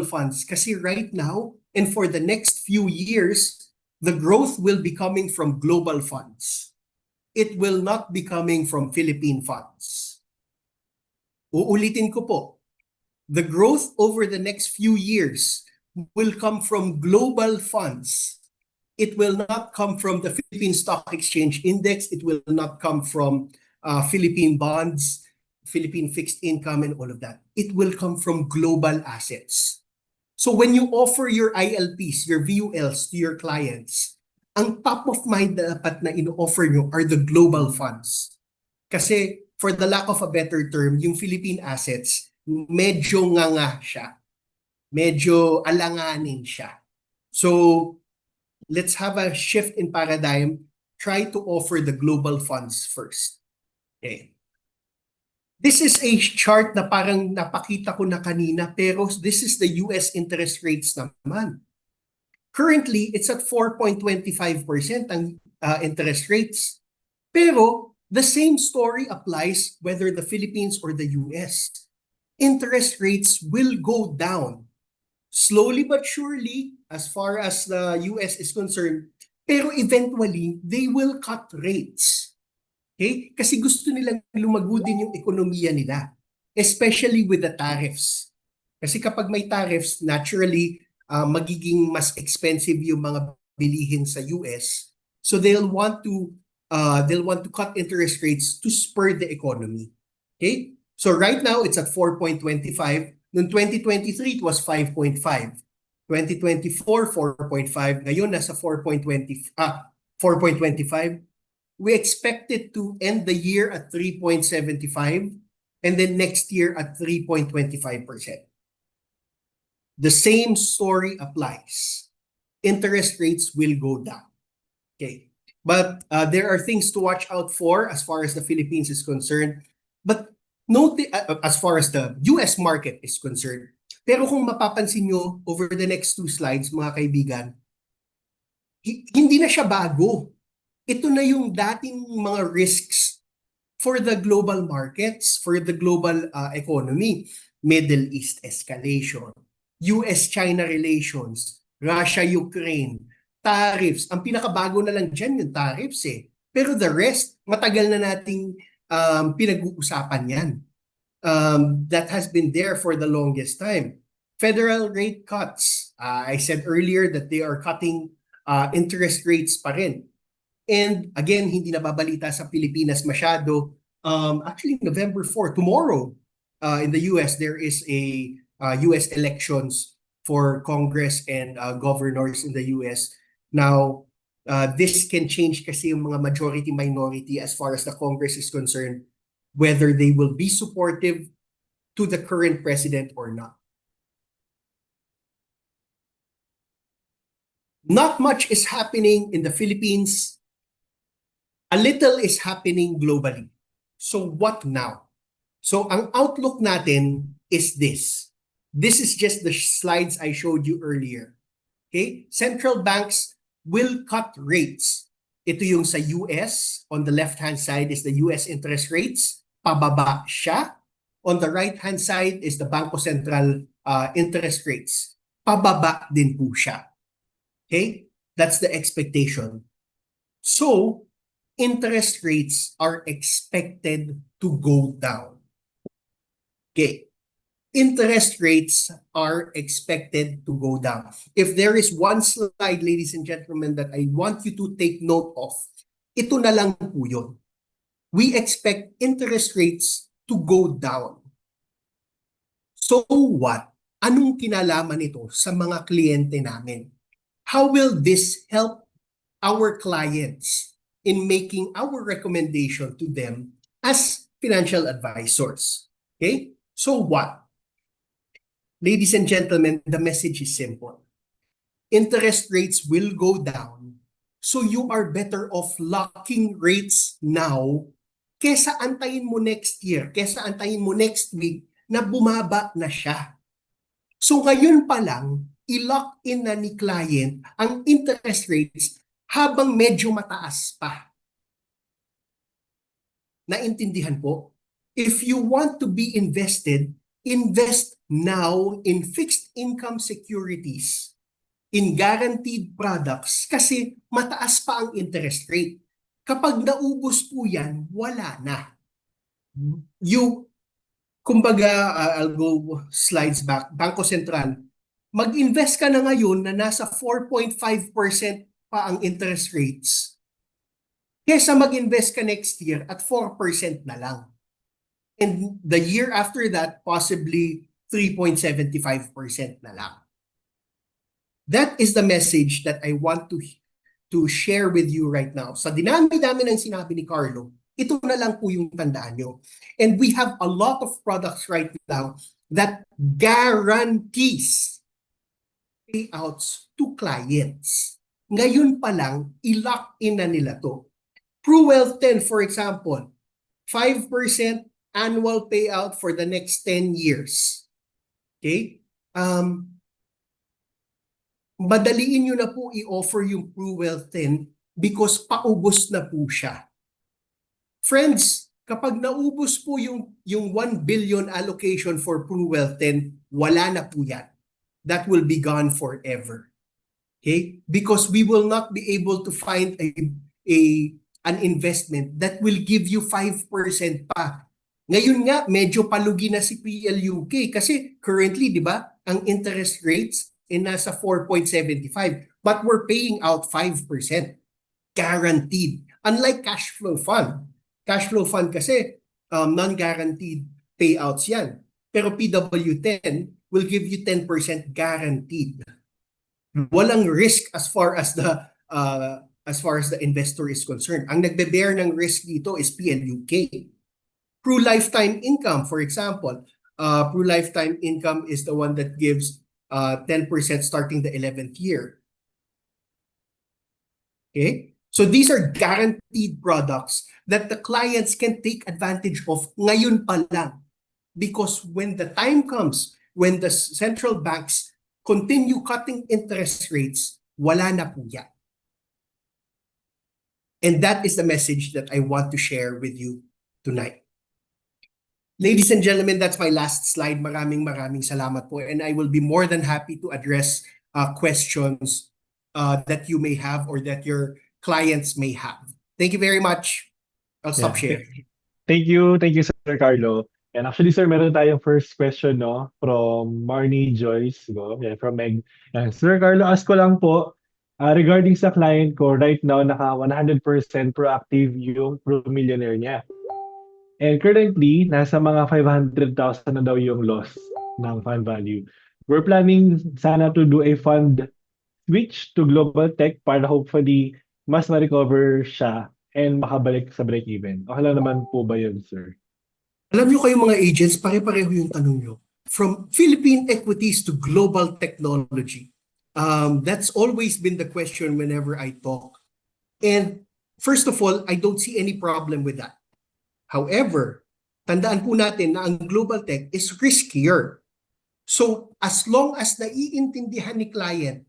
funds kasi right now and for the next few years, the growth will be coming from global funds. It will not be coming from Philippine funds. Uulitin ko po, the growth over the next few years will come from global funds. It will not come from the Philippine Stock Exchange Index. It will not come from Philippine bonds, Philippine fixed income, and all of that. It will come from global assets. So when you offer your ILPs, your VULs to your clients, ang top of mind na dapat na ino-offer nyo are the global funds. Kasi for the lack of a better term, yung Philippine assets, medyo nganga siya. Medyo alanganin siya. So let's have a shift in paradigm. Try to offer the global funds first. Okay. This is a chart na parang napakita ko na kanina, pero this is the US interest rates naman. Currently, it's at 4.25% ang interest rates. Pero the same story applies whether the Philippines or the US. Interest rates will go down slowly but surely as far as the US is concerned, pero eventually they will cut rates. Okay? Kasi gusto nilang lumago din yung ekonomiya nila, especially with the tariffs. Kasi kapag may tariffs, naturally magiging mas expensive yung mga bilihin sa US. So they'll want to cut interest rates to spur the economy. Okay? So right now it's at 4.25. Noong 2023 it was 5.5. 2024 4.5. Ngayon nasa 4.25. We expect it to end the year at 3.75 and then next year at 3.25%. The same story applies. Interest rates will go down. Okay. But there are things to watch out for as far as the Philippines is concerned. But note as far as the US market is concerned. Pero kung mapapansin nyo over the next 2 slides, mga kaibigan, hindi na siya bago. Ito na yung dating mga risks for the global markets, for the global economy. Middle East escalation, US-China relations, Russia-Ukraine, tariffs. Ang pinakabago na lang dyan yung tariffs eh. Pero the rest, matagal na nating pinag-uusapan yan. That has been there for the longest time. Federal rate cuts. I said earlier that they are cutting interest rates pa rin. And again, hindi nababalita sa Pilipinas masyado. Actually, November 4, tomorrow, in the US, there is a US elections for Congress and governors in the US. Now, this can change kasi yung mga majority-minority as far as the Congress is concerned, whether they will be supportive to the current president or not. Not much is happening in the Philippines. A little is happening globally. So what now? So ang outlook natin is this. This is just the slides I showed you earlier. Okay? Central banks will cut rates. Ito yung sa US. On the left-hand side is the US interest rates. Pababa siya. On the right-hand side is the Bangko Sentral interest rates. Pababa din po siya. Okay? That's the expectation. So, interest rates are expected to go down. Okay. Interest rates are expected to go down. If there is one slide, ladies and gentlemen, that I want you to take note of, ito na lang po yun. We expect interest rates to go down. So what? Anong kinalaman ito sa mga kliyente namin? How will this help our clients in making our recommendation to them as financial advisors? Okay? So what? Ladies and gentlemen, the message is simple. Interest rates will go down, so you are better off locking rates now kesa antayin mo next year, kesa antayin mo next week na bumaba na siya. So ngayon pa lang, i-lock in na ni client ang interest rates habang medyo mataas pa. Naintindihan po? If you want to be invested, invest now in fixed income securities, in guaranteed products, kasi mataas pa ang interest rate. Kapag naubos po yan, wala na. You, kumbaga, I'll go slides back, Bangko Sentral, mag-invest ka na ngayon na nasa 4.5% pa ang interest rates, kesa mag-invest ka next year at 4% na lang. And the year after that, possibly 3.75% na lang. That is the message that I want to share with you right now. Sa dinami-dami ng sinabi ni Carlo, ito na lang po yung tandaan nyo. And we have a lot of products right now that guarantees payouts to clients. Ngayon pa lang, i-lock in na nila to. PruWealth 10, for example, 5% annual payout for the next 10 years. Okay? Madaliin nyo na po i-offer yung PruWealth 10 because paubos na po siya. Friends, kapag naubos po yung 1 billion allocation for PruWealth 10, wala na po yan. That will be gone forever. Okay? Because we will not be able to find an investment that will give you 5% pa. Ngayon nga, medyo palugi na si PLUK kasi currently, di ba, ang interest rates ay nasa 4.75 but we're paying out 5%. Guaranteed. Unlike cash flow fund. Cash flow fund kasi non-guaranteed payouts yan. Pero PW10 will give you 10% guaranteed. Walang risk as far as the investor is concerned. Ang nagbe-bear ng risk dito is PLUK. Pru Lifetime Income, for example, Pru Lifetime Income is the one that gives 10% starting the 11th year. Okay? So these are guaranteed products that the clients can take advantage of ngayon pa lang. Because when the time comes, when the central banks continue cutting interest rates, wala na po yan. And that is the message that I want to share with you tonight. Ladies and gentlemen, that's my last slide. Maraming salamat po. And I will be more than happy to address questions that you may have or that your clients may have. Thank you very much. I'll stop sharing. Thank you, Sir Carlo. And actually, sir, meron tayong first question, no, from Marnie Joyce, no, yeah, from Meg. Sir Carlo, ask ko lang po, regarding sa client ko, right now, naka 100% proactive yung Pro Millionaire niya. And currently, nasa mga 500,000 na daw yung loss ng fund value. We're planning sana to do a fund switch to Global Tech para hopefully mas ma-recover siya and makabalik sa break-even. Okay lang naman po ba yun, sir? Alam nyo kayo mga agents, pare-pareho yung tanong nyo. From Philippine equities to global technology. That's always been the question whenever I talk. And first of all, I don't see any problem with that. However, tandaan po natin na ang global tech is riskier. So as long as naiintindihan ni client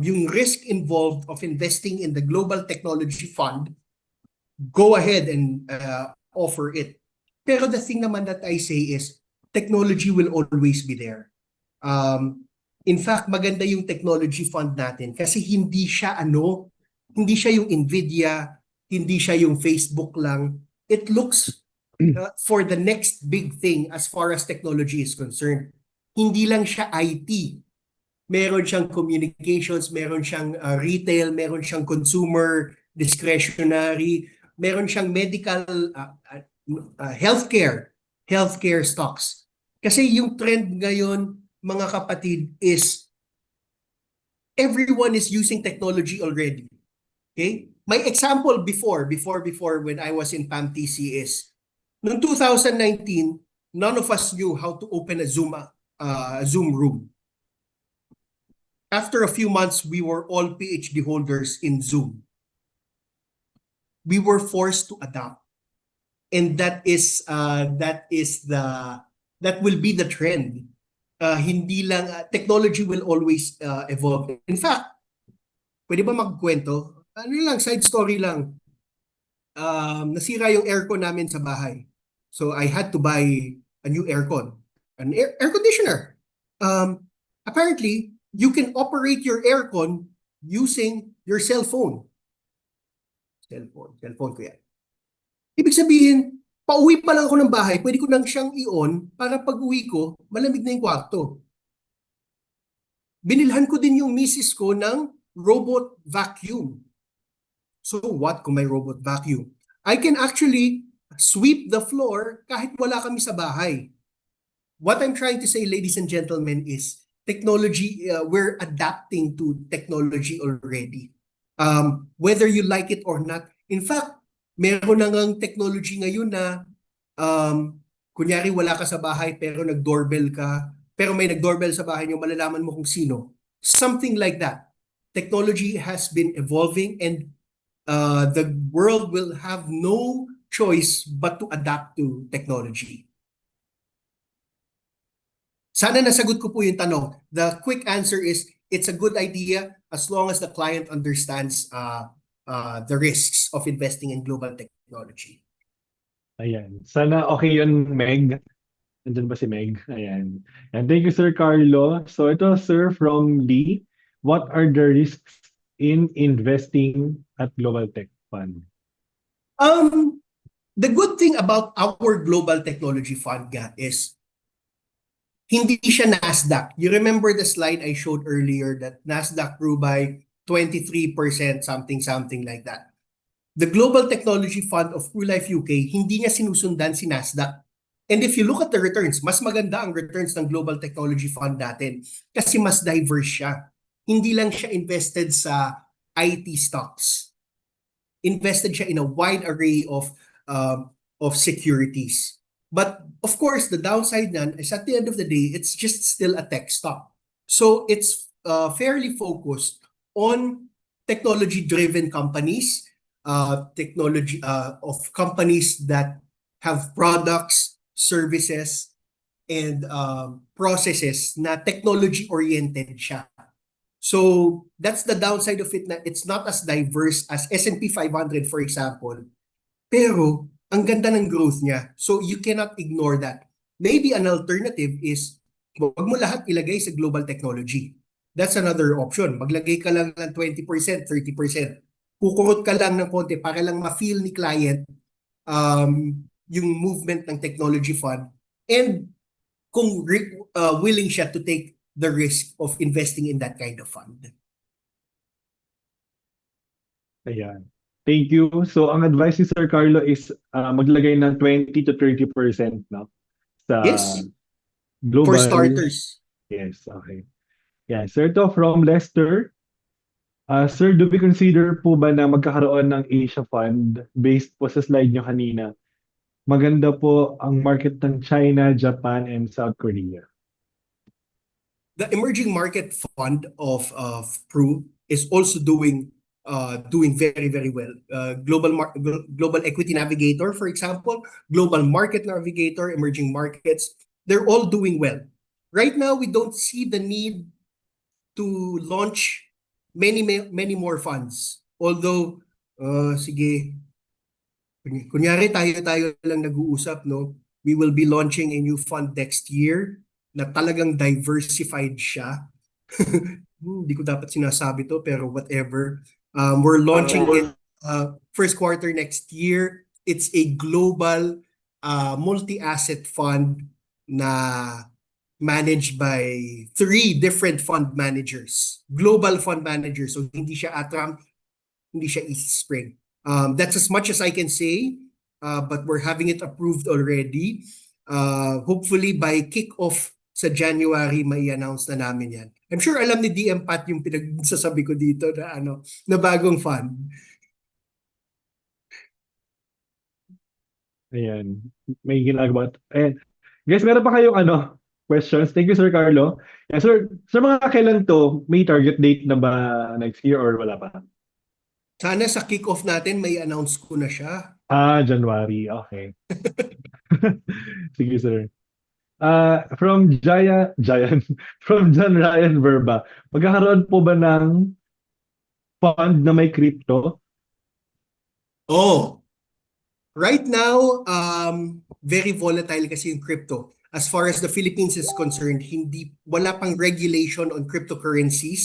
yung risk involved of investing in the global technology fund, go ahead and offer it. Pero the thing naman that I say is technology will always be there. In fact, maganda yung technology fund natin kasi hindi siya yung Nvidia, hindi siya yung Facebook lang. It looks for the next big thing as far as technology is concerned. Hindi lang siya IT. Meron siyang communications, meron siyang retail, meron siyang consumer discretionary, meron siyang medical healthcare stocks. Kasi yung trend ngayon, mga kapatid, is everyone is using technology already. Okay? My example before when I was in PAMTC is, noong 2019, none of us knew how to open a Zoom room. After a few months, we were all PhD holders in Zoom. We were forced to adapt. And that will be the trend. Hindi lang, technology will always evolve. In fact, pwede ba magkwento? Ano lang, side story lang. Nasira yung aircon namin sa bahay. So I had to buy a new aircon. an air conditioner. Apparently, you can operate your aircon using your cell phone. Cellphone ko yan. Ibig sabihin, pauwi pa lang ako ng bahay, pwede ko nang siyang i-on para pag uwi ko, malamig na yung kwarto. Binilhan ko din yung misis ko ng robot vacuum. So what kung may robot vacuum? I can actually sweep the floor kahit wala kami sa bahay. What I'm trying to say, ladies and gentlemen, is technology, we're adapting to technology already. Whether you like it or not. In fact, meron na ngang technology ngayon na kunyari wala ka sa bahay pero nag-doorbell ka, pero may nag-doorbell sa bahay niyo, malalaman mo kung sino. Something like that. Technology has been evolving and the world will have no choice but to adapt to technology. Sana nasagot ko po yung tanong. The quick answer is, it's a good idea as long as the client understands the risks of investing in global technology. Ayan. Sana okay yun, Meg. Nandun ba si Meg? Ayan. And thank you, Sir Carlo. So ito, Sir, from Lee. What are the risks in investing at Global Tech Fund? The good thing about our global technology fund is hindi siya Nasdaq. You remember the slide I showed earlier that Nasdaq grew by 23%, something like that. The Global Technology Fund of PruLife UK, hindi niya sinusundan si Nasdaq. And if you look at the returns, mas maganda ang returns ng Global Technology Fund natin kasi mas diverse siya. Hindi lang siya invested sa IT stocks. Invested siya in a wide array of securities. But of course, the downside nan is at the end of the day, it's just still a tech stock. So it's fairly focused on technology-driven companies, technology of companies that have products, services, and processes na technology-oriented siya. So that's the downside of it na it's not as diverse as S&P 500, for example. Pero ang ganda ng growth niya. So you cannot ignore that. Maybe an alternative is wag mo lahat ilagay sa global technology. That's another option. Maglagay ka lang ng 20%, 30%. Kukurot ka lang ng konti para lang ma-feel ni client yung movement ng technology fund and kung willing siya to take the risk of investing in that kind of fund. Ayan. Thank you. So ang advice ni Sir Carlo is maglagay ng 20 to 30%, no? Sa Yes, global. for starters. Yes, okay. Yeah, Sir, to from Lester. Sir, do we consider po ba na magkakaroon ng Asia Fund based po sa slide nyo kanina? Maganda po ang market ng China, Japan, and South Korea. The emerging market fund of Pru is also doing very, very well. Global Equity Navigator, for example, Global Market Navigator, Emerging Markets, they're all doing well. Right now, we don't see the need to launch many more funds. Although, sige, kunyari tayo lang nag-uusap, no? We will be launching a new fund next year na talagang diversified siya. Hindi ko dapat sinasabi to, pero whatever. We're launching it first quarter next year. It's a global multi-asset fund na managed by 3 different fund managers. Global fund managers. So hindi siya Atram, hindi siya East Spring. That's as much as I can say, but we're having it approved already. Hopefully by kick-off sa January, may announce na namin yan. I'm sure alam ni DM Pat yung pinagsasabi ko dito na na bagong fund. Ayan. May ginagawa. And guys, meron pa kayong questions? Thank you, Sir Carlo. Yeah, sir, mga kailan to? May target date na ba next year or wala pa? Sana sa kick-off natin may announce ko na siya. January. Okay. Sige, sir. From from John Ryan Verba, magkakaroon po ba ng fund na may crypto? Oh, right now, very volatile kasi yung crypto. as far as the Philippines is concerned, wala pang regulation on cryptocurrencies.